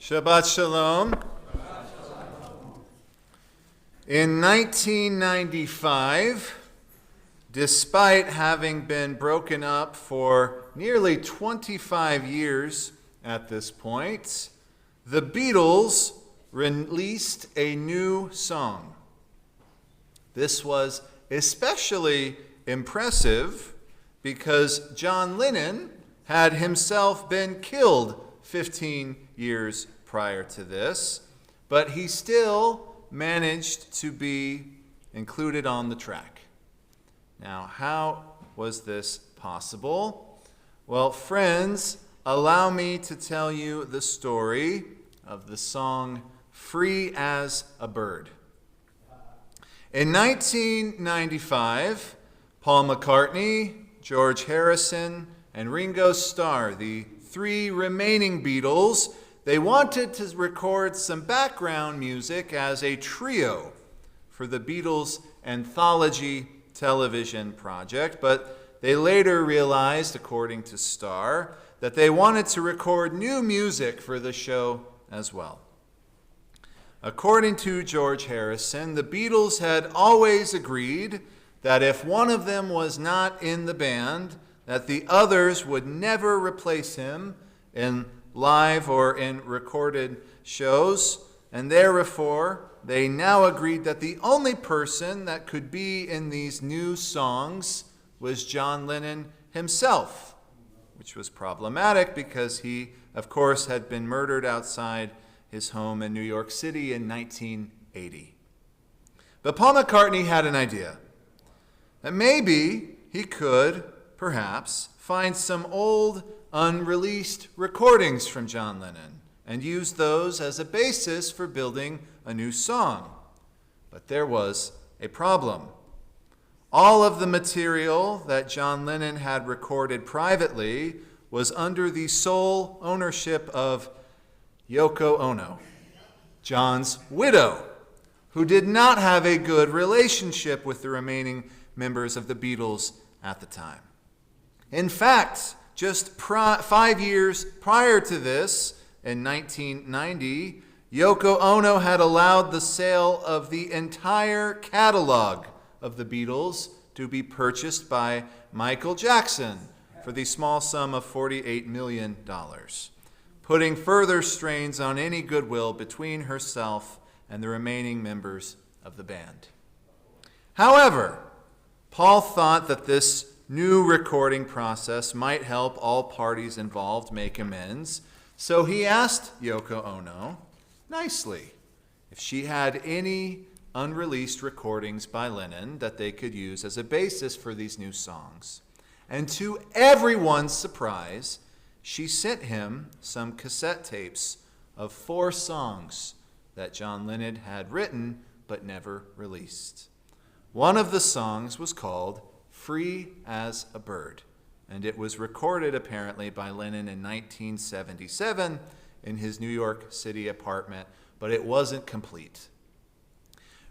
Shabbat Shalom. In 1995, despite having been broken up for nearly 25 years at this point, the Beatles released a new song. This was especially impressive because John Lennon had himself been killed 15 years prior to this, but he still managed to be included on the track. Now, how was this possible? Well, friends, allow me to tell you the story of the song Free as a Bird. In 1995, Paul McCartney, George Harrison, and Ringo Starr, the three remaining Beatles, they wanted to record some background music as a trio for the Beatles anthology television project, but they later realized, according to Starr, that they wanted to record new music for the show as well. According to George Harrison, the Beatles had always agreed that if one of them was not in the band, that the others would never replace him in live or in recorded shows, and therefore they now agreed that the only person that could be in these new songs was John Lennon himself, which was problematic because he, of course, had been murdered outside his home in New York City in 1980. But Paul McCartney had an idea that maybe he could perhaps find some old unreleased recordings from John Lennon and use those as a basis for building a new song. But there was a problem. All of the material that John Lennon had recorded privately was under the sole ownership of Yoko Ono, John's widow, who did not have a good relationship with the remaining members of the Beatles at the time. In fact, just 5 years prior to this, in 1990, Yoko Ono had allowed the sale of the entire catalog of the Beatles to be purchased by Michael Jackson for the small sum of $48 million, putting further strains on any goodwill between herself and the remaining members of the band. However, Paul thought that this new recording process might help all parties involved make amends, so he asked Yoko Ono, nicely, if she had any unreleased recordings by Lennon that they could use as a basis for these new songs. And to everyone's surprise, she sent him some cassette tapes of 4 songs that John Lennon had written but never released. One of the songs was called Free as a Bird, and it was recorded apparently by Lennon in 1977 in his New York City apartment, but it wasn't complete.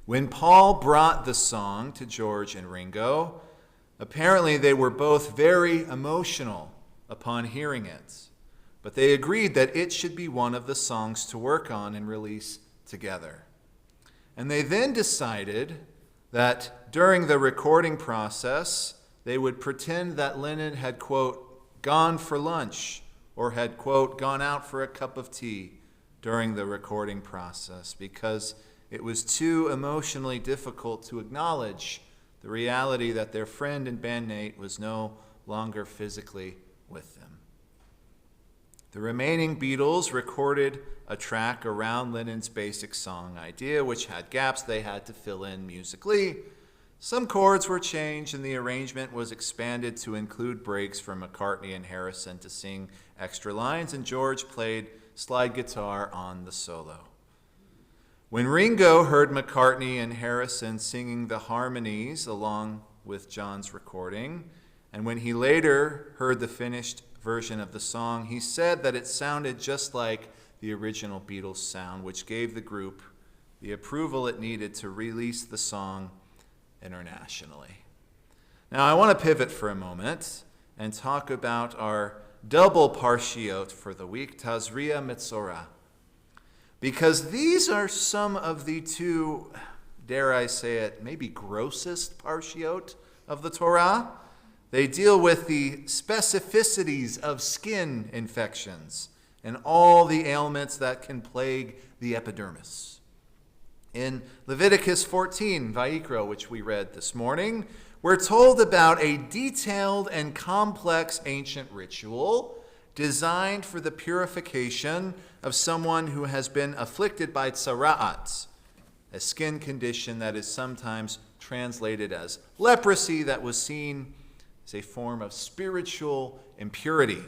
When Paul brought the song to George and Ringo, apparently they were both very emotional upon hearing it, but they agreed that it should be one of the songs to work on and release together. And they then decided that during the recording process, they would pretend that Lennon had, quote, gone for lunch or had, quote, gone out for a cup of tea during the recording process because it was too emotionally difficult to acknowledge the reality that their friend and bandmate was no longer physically with them. The remaining Beatles recorded a track around Lennon's basic song idea, which had gaps they had to fill in musically. Some chords were changed and the arrangement was expanded to include breaks for McCartney and Harrison to sing extra lines, and George played slide guitar on the solo. When Ringo heard McCartney and Harrison singing the harmonies along with John's recording, and when he later heard the finished version of the song, he said that it sounded just like the original Beatles sound, which gave the group the approval it needed to release the song internationally. Now, I want to pivot for a moment and talk about our double parshiot for the week, Tazria, Metzora. because these are some of the two, dare I say it, maybe grossest parshiot of the Torah. They deal with the specificities of skin infections and all the ailments that can plague the epidermis. In Leviticus 14, Vayikra, which we read this morning, we're told about a detailed and complex ancient ritual designed for the purification of someone who has been afflicted by tzara'at, a skin condition that is sometimes translated as leprosy that was seen as a form of spiritual impurity.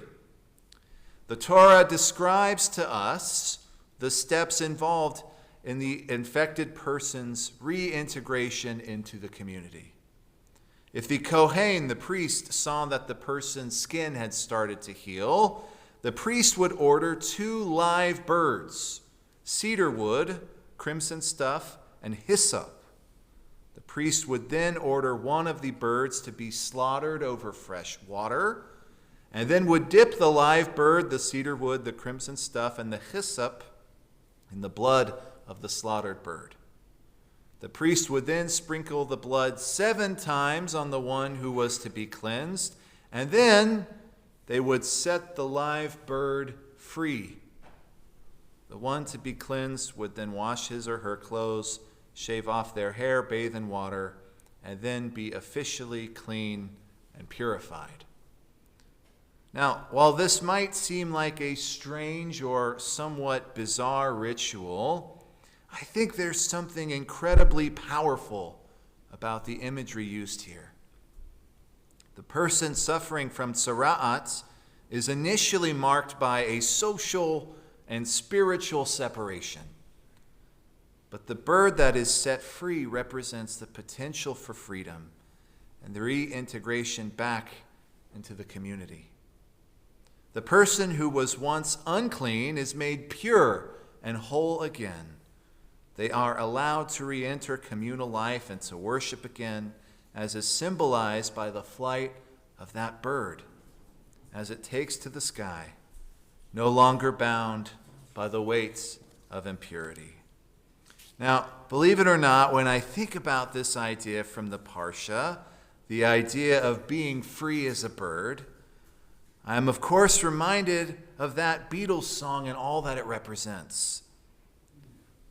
The Torah describes to us the steps involved in the infected person's reintegration into the community. If the Kohen, the priest, saw that the person's skin had started to heal, the priest would order 2 live birds, cedar wood, crimson stuff, and hyssop. The priest would then order one of the birds to be slaughtered over fresh water, and then would dip the live bird, the cedar wood, the crimson stuff, and the hyssop in the blood of the slaughtered bird. The priest would then sprinkle the blood 7 times on the one who was to be cleansed, and then they would set the live bird free. The one to be cleansed would then wash his or her clothes, shave off their hair, bathe in water, and then be officially clean and purified. Now, while this might seem like a strange or somewhat bizarre ritual, I think there's something incredibly powerful about the imagery used here. The person suffering from tzara'at is initially marked by a social and spiritual separation. But the bird that is set free represents the potential for freedom and the reintegration back into the community. The person who was once unclean is made pure and whole again. They are allowed to re-enter communal life and to worship again, as is symbolized by the flight of that bird as it takes to the sky, no longer bound by the weights of impurity. Now, believe it or not, when I think about this idea from the Parsha, the idea of being free as a bird, I am of course reminded of that Beatles song and all that it represents.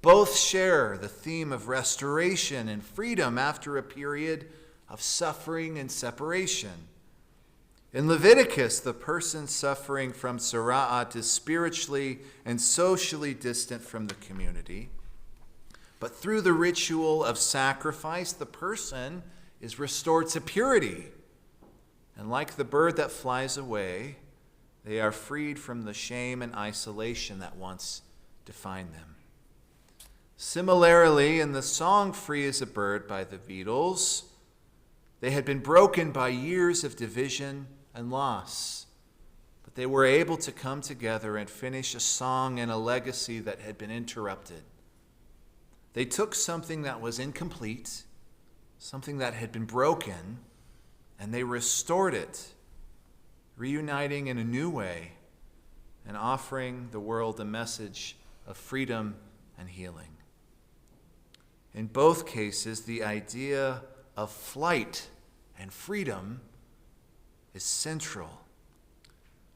Both share the theme of restoration and freedom after a period of suffering and separation. In Leviticus, the person suffering from tzara'at is spiritually and socially distant from the community. But through the ritual of sacrifice, the person is restored to purity. And like the bird that flies away, they are freed from the shame and isolation that once defined them. Similarly, in the song Free as a Bird by the Beatles, they had been broken by years of division and loss, but they were able to come together and finish a song and a legacy that had been interrupted. They took something that was incomplete, something that had been broken, and they restored it, reuniting in a new way and offering the world a message of freedom and healing. In both cases, the idea of flight and freedom is central.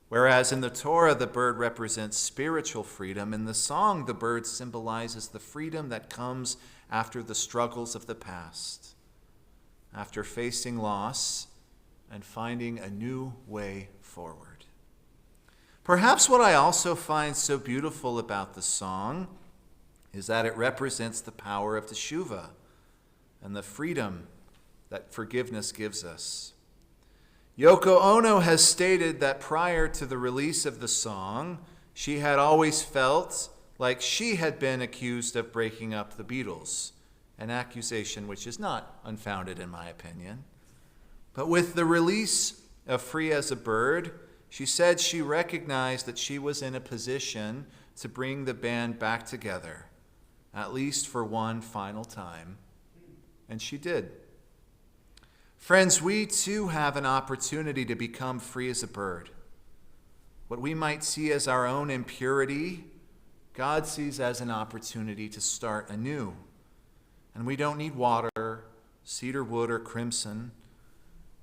Whereas in the Torah, the bird represents spiritual freedom, in the song, the bird symbolizes the freedom that comes after the struggles of the past, after facing loss and finding a new way forward. Perhaps what I also find so beautiful about the song is that it represents the power of teshuvah and the freedom that forgiveness gives us. Yoko Ono has stated that prior to the release of the song, she had always felt like she had been accused of breaking up the Beatles, an accusation which is not unfounded in my opinion. But with the release of Free as a Bird, she said she recognized that she was in a position to bring the band back together, at least for one final time, and she did. Friends, we too have an opportunity to become free as a bird. What we might see as our own impurity God sees as an opportunity to start anew. And we don't need water, cedar wood, or crimson.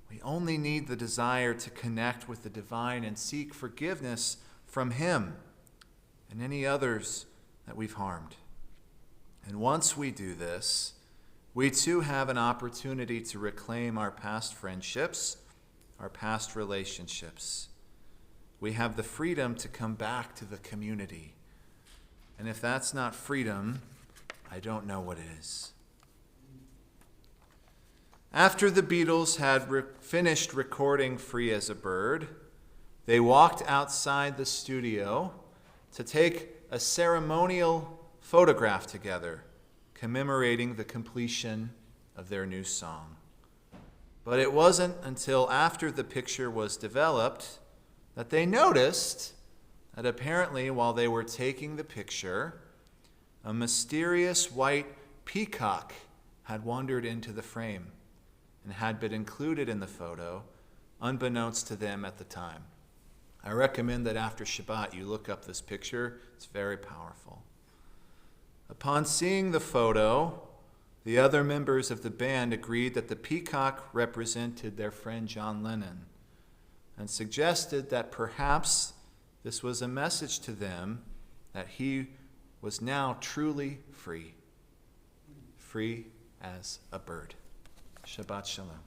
We only need the desire to connect with the divine and seek forgiveness from him and any others that we've harmed. And once we do this, we too have an opportunity to reclaim our past friendships, our past relationships. We have the freedom to come back to the community. And if that's not freedom, I don't know what is. After the Beatles had finished recording Free as a Bird, they walked outside the studio to take a ceremonial photograph together, commemorating the completion of their new song. But it wasn't until after the picture was developed that they noticed that apparently while they were taking the picture, a mysterious white peacock had wandered into the frame and had been included in the photo, unbeknownst to them at the time. I recommend that after Shabbat you look up this picture. It's very powerful. Upon seeing the photo, the other members of the band agreed that the peacock represented their friend John Lennon and suggested that perhaps this was a message to them that he was now truly free, free as a bird. Shabbat Shalom.